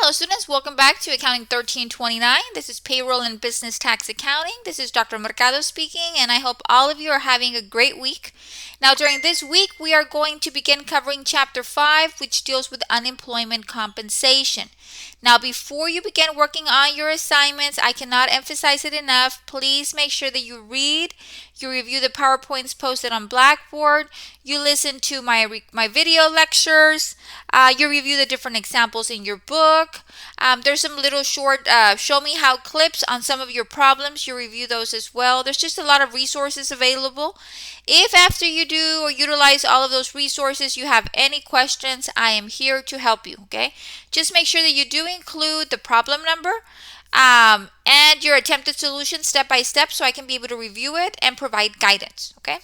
Hello students, welcome back to Accounting 1329. This is Payroll and Business Tax Accounting. This is Dr. Mercado speaking, and I hope all of you are having a great week. Now during this week, we are going to begin covering Chapter 5, which deals with unemployment compensation. Now before you begin working on your assignments, I cannot emphasize it enough. Please make sure that you read, you review the PowerPoints posted on Blackboard, you listen to my video lectures, you review the different examples in your book. There's some little short show me how clips on some of your problems. You review those as well. There's just a lot of resources available. If after you do or utilize all of those resources you have any questions, I am here to help you, okay? Just make sure that you do include the problem number and your attempted solution step by step so I can be able to review it and provide guidance, okay?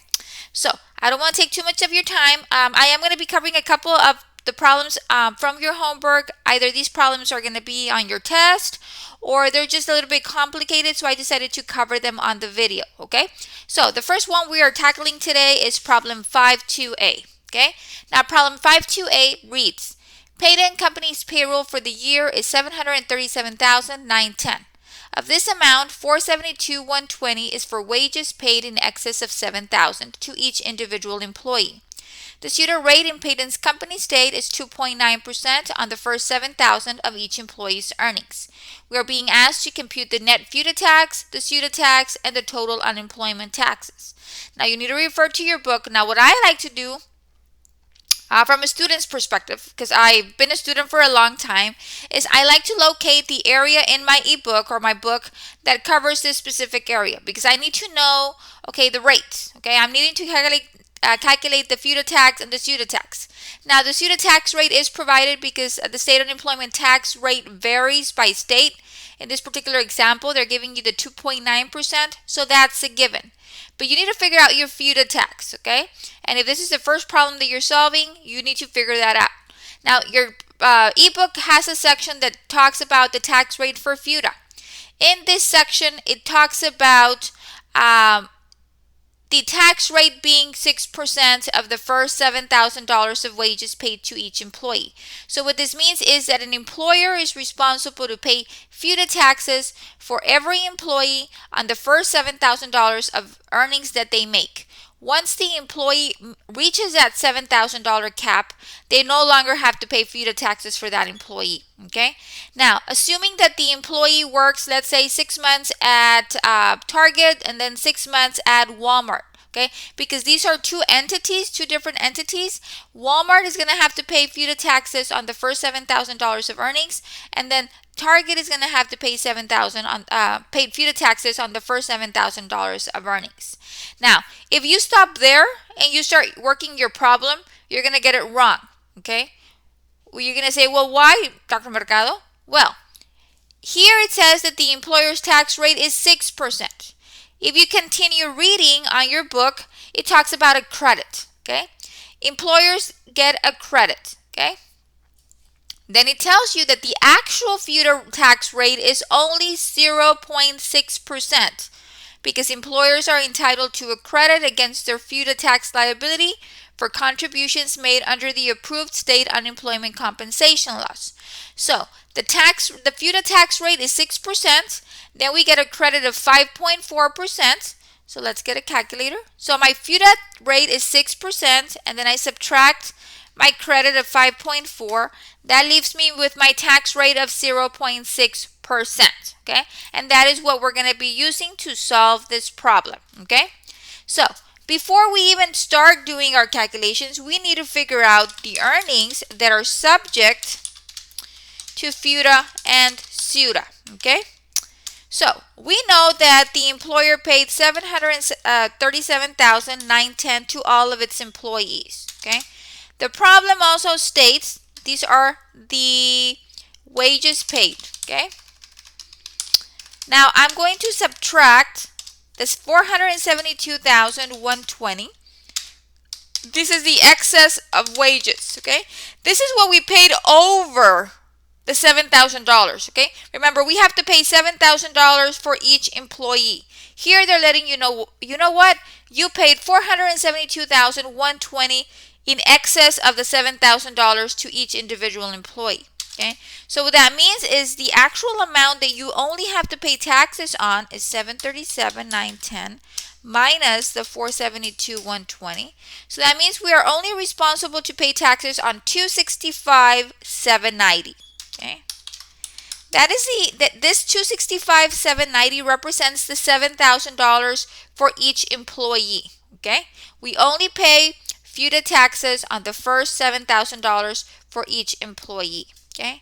So I don't want to take too much of your time. I am going to be covering a couple of the problems from your homework. Either these problems are going to be on your test or they're just a little bit complicated, so I decided to cover them on the video, okay? So the first one we are tackling today is problem 5-2A, okay? Now problem 5-2A reads, Payden Company's payroll for the year is $737,910. Of this amount, $472,120 is for wages paid in excess of $7,000 to each individual employee. The pseudo rate in Payden's company state is 2.9% on the first $7,000 of each employee's earnings. We are being asked to compute the net pseudo tax, the pseudo tax, and the total unemployment taxes. Now you need to refer to your book. Now what I like to do from a student's perspective, because I've been a student for a long time, is I like to locate the area in my ebook or my book that covers this specific area, because I need to know, okay, the rates. Okay, I'm needing to calculate the pseudo tax and the pseudo tax. Now the pseudo tax rate is provided because the state unemployment tax rate varies by state. In this particular example, they're giving you the 2.9%, so that's a given. But you need to figure out your pseudo tax, okay? And if this is the first problem that you're solving, you need to figure that out. Now, your ebook has a section that talks about the tax rate for pseudo. In this section, it talks about the tax rate being 6% of the first $7,000 of wages paid to each employee. So what this means is that an employer is responsible to pay pseudo taxes for every employee on the first $7,000 of earnings that they make. Once the employee reaches that $7,000 cap, they no longer have to pay pseudo taxes for that employee, okay? Now, assuming that the employee works, let's say 6 months at Target and then 6 months at Walmart, okay? Because these are two different entities. Walmart is going to have to pay pseudo taxes on the first $7,000 of earnings, and then Target is going to have to pay paid pseudo taxes on the first $7,000 of earnings. Now, if you stop there and you start working your problem, you're going to get it wrong, okay? Well, you're going to say, well, why, Dr. Mercado? Well, here it says that the employer's tax rate is 6%. If you continue reading on your book, it talks about a credit, okay? Employers get a credit, okay? Then it tells you that the actual pseudo tax rate is only 0.6% because employers are entitled to a credit against their pseudo tax liability for contributions made under the approved state unemployment compensation laws. So the pseudo tax rate is 6%. Then we get a credit of 5.4%. So let's get a calculator. So my pseudo rate is 6%, and then I subtract my credit of 5.4. That leaves me with my tax rate of 0.6%, okay? And that is what we're going to be using to solve this problem, okay? So before we even start doing our calculations, we need to figure out the earnings that are subject to pseudo and pseudo, okay? So we know that the employer paid $737,910 to all of its employees, okay? The problem also states these are the wages paid, okay? Now I'm going to subtract this $472,120. This is the excess of wages, okay? This is what we paid over the $7,000, okay? Remember, we have to pay $7,000 for each employee. Here they're letting you know what? You paid $472,120 in excess of the $7,000 to each individual employee. Okay, so what that means is the actual amount that you only have to pay taxes on is 737,910 minus the 472,120. So that means we are only responsible to pay taxes on 265,790. Okay, that is this 265,790 represents the $7,000 for each employee. Okay, we only pay FUTA taxes on the first $7,000 for each employee. Okay,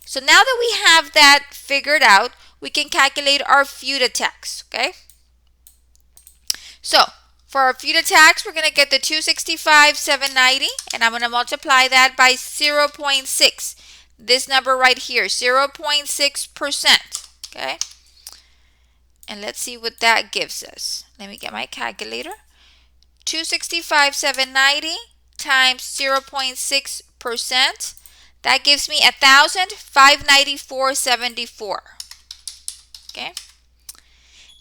so now that we have that figured out, we can calculate our FUTA tax. Okay, so for our FUTA tax, we're going to get the 265,790, and I'm going to multiply that by 0.6. This number right here, 0.6%. Okay, and let's see what that gives us. Let me get my calculator. 265,790 times 0.6%. That gives me 1,594.74. Okay.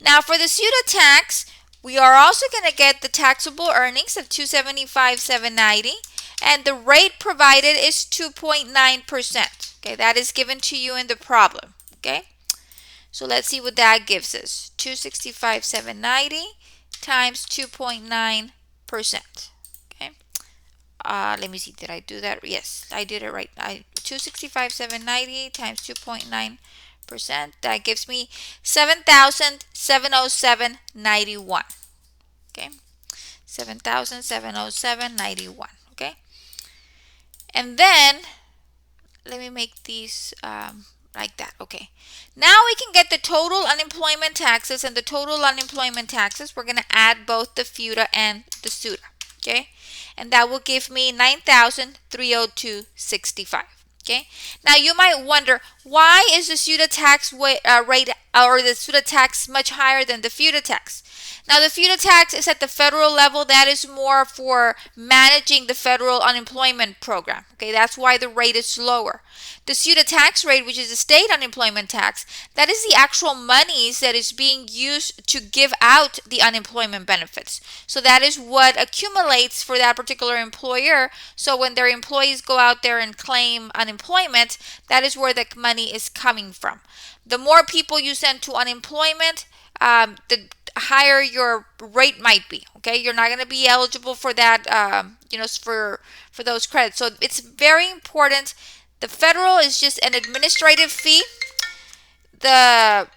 Now for the pseudo tax, we are also going to get the taxable earnings of 275,790, and the rate provided is 2.9%. Okay, that is given to you in the problem. Okay. So let's see what that gives us. 265,790 times 2.9%. Okay. Let me see. Did I do that? Yes, I did it right. 265,790 times 2.9%. That gives me 7,707.91. Okay. 7,707.91. Okay. And then let me make these like that. Okay. Now we can get the total unemployment taxes, and the total unemployment taxes, we're going to add both the FUTA and the SUTA. Okay. And that will give me 9,302.65. Okay. Now you might wonder, why is the SUTA tax rate or the SUTA tax much higher than the FUTA tax? Now the FUTA tax is at the federal level. That is more for managing the federal unemployment program. Okay, that's why the rate is lower. The SUTA tax rate, which is the state unemployment tax, that is the actual monies that is being used to give out the unemployment benefits. So that is what accumulates for that particular employer. So when their employees go out there and claim unemployment, that is where the money is coming from. The more people you send to unemployment, the higher your rate might be. Okay, you're not going to be eligible for that, for those credits. So it's very important. The federal is just an administrative fee. The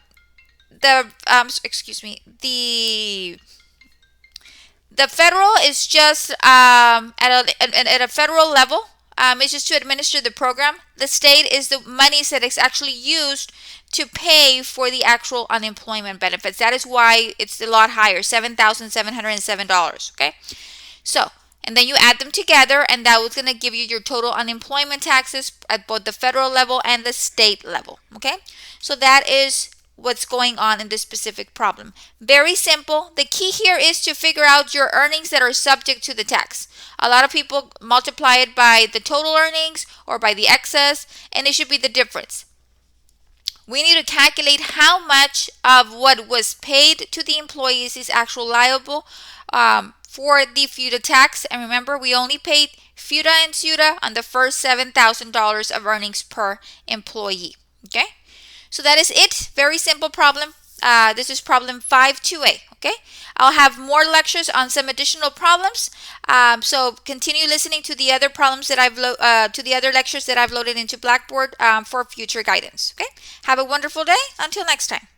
federal is just at a federal level. It's just to administer the program. The state is the monies that is actually used to pay for the actual unemployment benefits. That is why it's a lot higher, $7,707. Okay, so and then you add them together, and that was going to give you your total unemployment taxes at both the federal level and the state level. Okay, so that is what's going on in this specific problem. Very simple. The key here is to figure out your earnings that are subject to the tax. A lot of people multiply it by the total earnings or by the excess, and it should be the difference. We need to calculate how much of what was paid to the employees is actually liable for the FUTA tax. And remember, we only paid FUTA and SUTA on the first $7,000 of earnings per employee. Okay, so that is it. Very simple problem. This is problem 5-2A. Okay, I'll have more lectures on some additional problems. So continue listening to the other problems that to the other lectures that I've loaded into Blackboard for future guidance. Okay, have a wonderful day. Until next time.